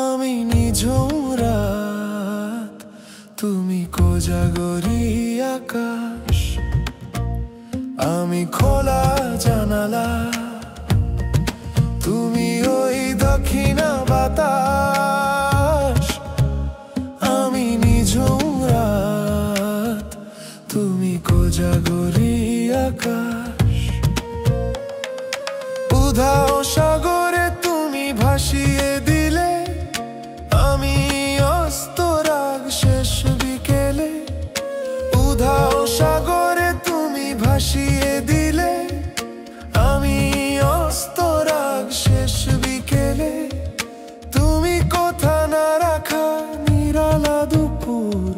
আমি নিঝুম রাত, তুমি কোজাগরি আকাশ। আমি খোলা জানালা, তুমি ওই দক্ষিণা বাতাস। আমি নিঝুম রাত, তুমি কোজাগরি আকাশ। উধাও সাগরে তুমি ভাসিয়ে দিলে, আমি অস্ত রাগ শেষ বিকেলে। উধাও সাগরে তুমি ভাসিয়ে দিলে, আমি অস্ত রাগ শেষ বিকেলে। তুমি কোথা না রাখা নিরালা দুপুর,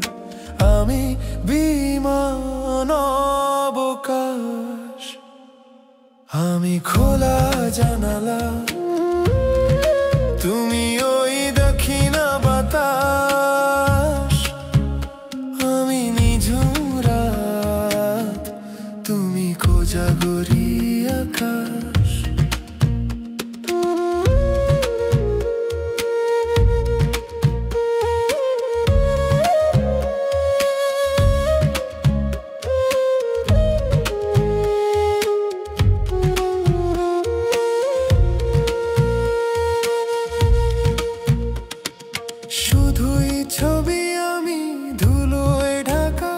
আমি বিমান অবকাশ। আমি খোলা জানালা, তুমি ওই দক্ষিণা বাতাস। আমি নিঝুম রাত, তুমি কোজাগরি আকাশ। শুধুই ছবি আমি ধুলোয় ঢাকা,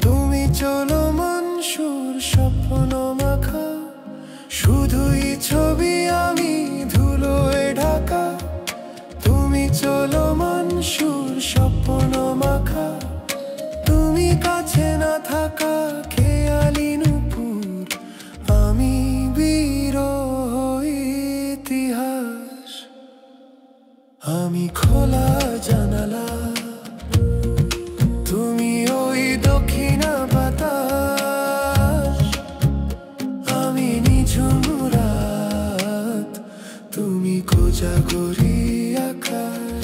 তুমি চলমান সুর স্বপ্ন মাখা। শুধুই ছবি আমি ধুলোয় ঢাকা, তুমি চলমান সুর স্বপ্ন মাখা। তুমি কাছে না থাকা খেয়ালি নুপুর, আমি বিরহ ইতিহাস। আমি খোলা জানালা, তুমি ওই দক্ষিণা বাতাস। আমি নিঝুম রাত, তুমি কোজাগরি আকাশ।